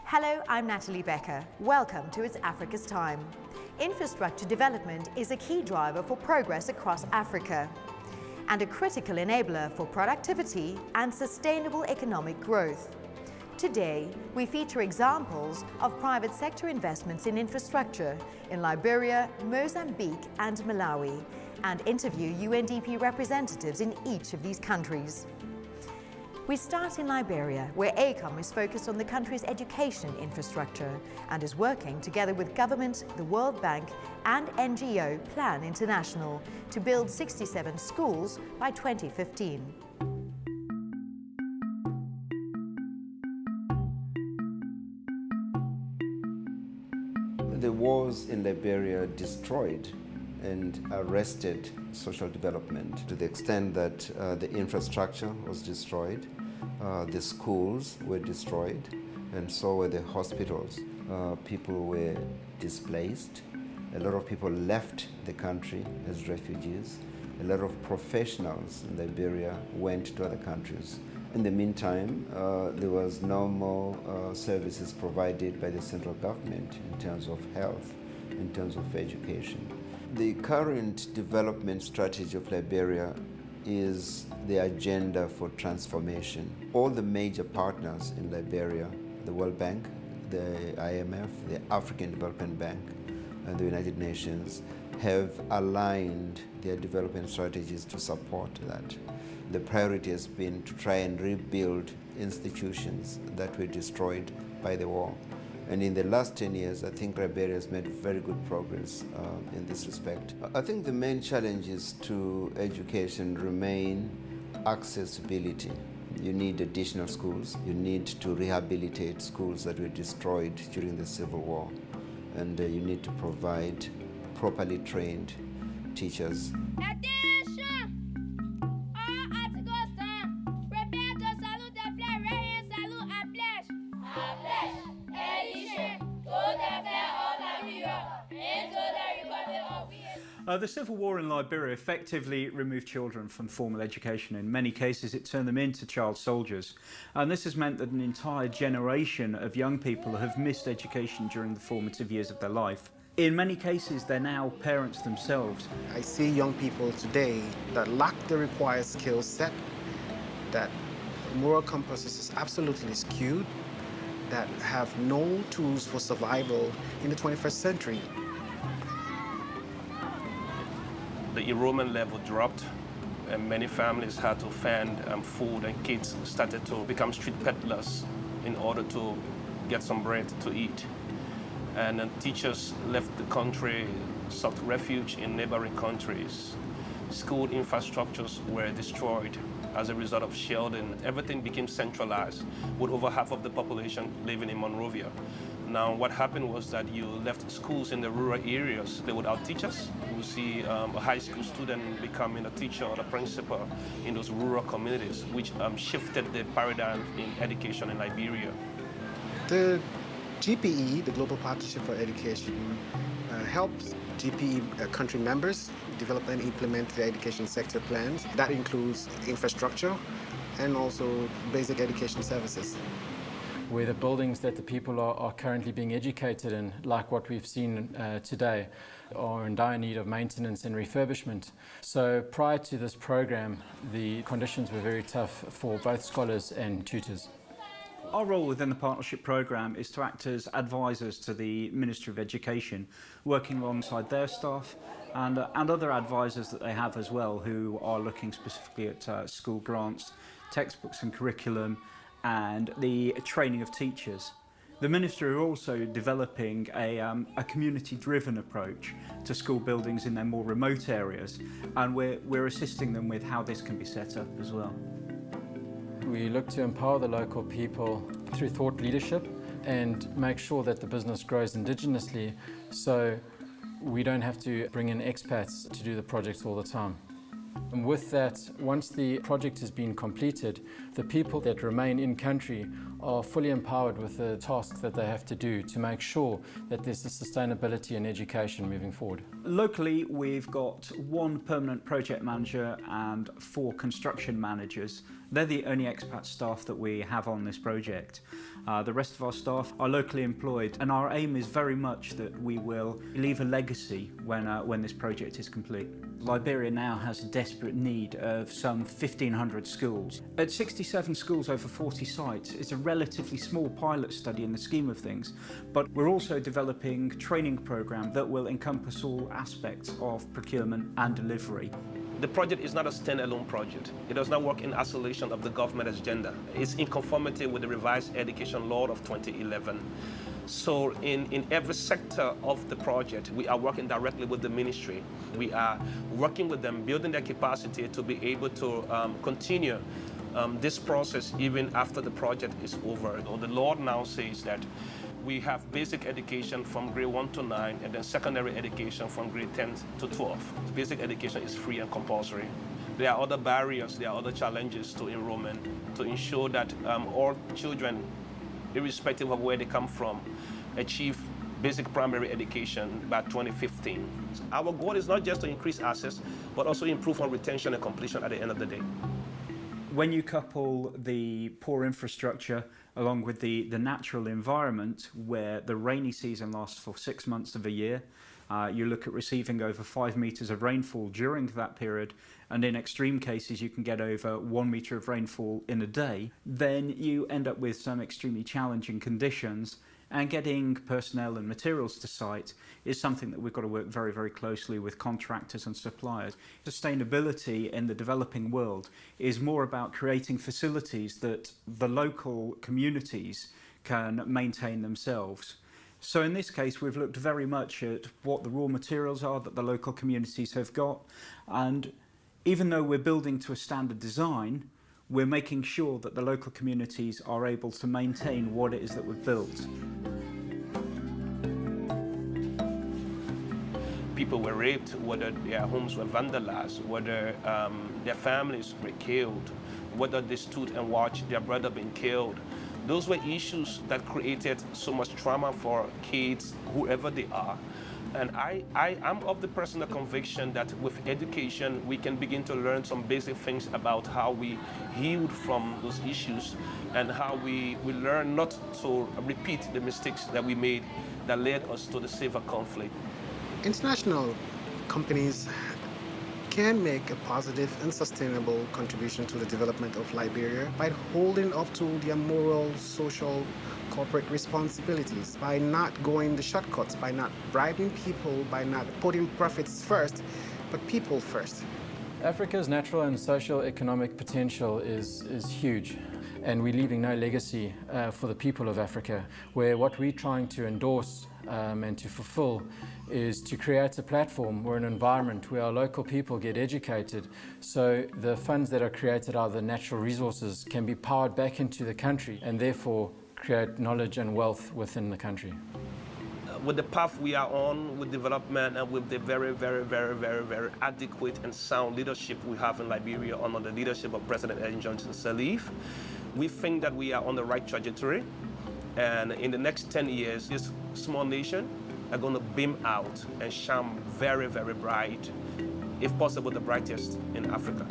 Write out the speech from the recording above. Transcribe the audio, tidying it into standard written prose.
Hello, I'm Natalie Becker. Welcome to It's Africa's Time. Infrastructure development is a key driver for progress across Africa and a critical enabler for productivity and sustainable economic growth. Today, we feature examples of private sector investments in infrastructure in Liberia, Mozambique and Malawi, and interview UNDP representatives in each of these countries. We start in Liberia, where AECOM is focused on the country's education infrastructure and is working together with government, the World Bank and NGO Plan International to build 67 schools by 2015. The wars in Liberia destroyed and arrested social development to the extent that the infrastructure was destroyed, the schools were destroyed, and so were the hospitals. People were displaced. A lot of people left the country as refugees. A lot of professionals in Liberia went to other countries. In the meantime, there was no more services provided by the central government in terms of health, in terms of education. The current development strategy of Liberia is the agenda for transformation. All the major partners in Liberia, the World Bank, the IMF, the African Development Bank, and the United Nations have aligned their development strategies to support that. The priority has been to try and rebuild institutions that were destroyed by the war. And in the last 10 years, I think Liberia has made very good progress in this respect. I think the main challenges to education remain accessibility. You need additional schools. You need to rehabilitate schools that were destroyed during the Civil War. And you need to provide properly trained teachers. The Civil War in Liberia effectively removed children from formal education. In many cases, it turned them into child soldiers. And this has meant that an entire generation of young people have missed education during the formative years of their life. In many cases, they're now parents themselves. I see young people today that lack the required skill set, that moral compass is absolutely skewed, that have no tools for survival in the 21st century. The enrollment level dropped, and many families had to fend food, and kids started to become street peddlers in order to get some bread to eat. And then teachers left the country, sought refuge in neighboring countries. School infrastructures were destroyed as a result of shelling. Everything became centralized, with over half of the population living in Monrovia. Now, what happened was that you left schools in the rural areas without teachers. You see a high school student becoming a teacher or a principal in those rural communities, which shifted the paradigm in education in Liberia. The GPE, the Global Partnership for Education, helps GPE country members develop and implement their education sector plans. That includes infrastructure and also basic education services. Where the buildings that the people are currently being educated in, like what we've seen today, are in dire need of maintenance and refurbishment. So prior to this program, the conditions were very tough for both scholars and tutors. Our role within the partnership programme is to act as advisors to the Ministry of Education, working alongside their staff and other advisors that they have as well, who are looking specifically at school grants, textbooks and curriculum, and the training of teachers. The Ministry are also developing a community-driven approach to school buildings in their more remote areas, and we're assisting them with how this can be set up as well. We look to empower the local people through thought leadership and make sure that the business grows indigenously, so we don't have to bring in expats to do the projects all the time. And with that, once the project has been completed, the people that remain in country are fully empowered with the tasks that they have to do to make sure that there's a sustainability in education moving forward. Locally, we've got 1 permanent project manager and 4 construction managers. They're the only expat staff that we have on this project. The rest of our staff are locally employed, and our aim is very much that we will leave a legacy when this project is complete. Liberia now has a desperate need of some 1,500 schools. At 67 schools over 40 sites, it's a relatively small pilot study in the scheme of things, but we're also developing a training program that will encompass all aspects of procurement and delivery. The project is not a standalone project. It does not work in isolation of the government agenda. It's in conformity with the revised education law of 2011. So in every sector of the project, we are working directly with the ministry. We are working with them, building their capacity to be able to continue this process even after the project is over. The law now says that we have basic education from grade 1 to 9 and then secondary education from grade 10 to 12. Basic education is free and compulsory. There are other barriers, there are other challenges to enrollment to ensure that all children, irrespective of where they come from, achieve basic primary education by 2015. Our goal is not just to increase access, but also improve on retention and completion at the end of the day. When you couple the poor infrastructure along with the natural environment where the rainy season lasts for 6 months of a year, you look at receiving over 5 meters of rainfall during that period, and in extreme cases you can get over 1 meter of rainfall in a day, then you end up with some extremely challenging conditions. And getting personnel and materials to site is something that we've got to work very, very closely with contractors and suppliers. Sustainability in the developing world is more about creating facilities that the local communities can maintain themselves. So in this case, we've looked very much at what the raw materials are that the local communities have got. And even though we're building to a standard design, we're making sure that the local communities are able to maintain what it is that we've built. People were raped, whether their homes were vandalized, whether their families were killed, whether they stood and watched their brother being killed. Those were issues that created so much trauma for kids, whoever they are. And I am of the personal conviction that with education, we can begin to learn some basic things about how we healed from those issues and how we learn not to repeat the mistakes that we made that led us to the severe conflict. International companies can make a positive and sustainable contribution to the development of Liberia by holding up to their moral, social, corporate responsibilities, by not going the shortcuts, by not bribing people, by not putting profits first, but people first. Africa's natural and social economic potential is huge, and we're leaving no legacy for the people of Africa, where what we're trying to endorse and to fulfill is to create a platform or an environment where our local people get educated, so the funds that are created out of the natural resources can be powered back into the country and therefore create knowledge and wealth within the country. With the path we are on with development and with the very, very, very, very, very adequate and sound leadership we have in Liberia under the leadership of President Ellen Johnson Sirleaf, we think that we are on the right trajectory. And in the next 10 years, this small nation are going to beam out and shine very, very bright, if possible the brightest in Africa.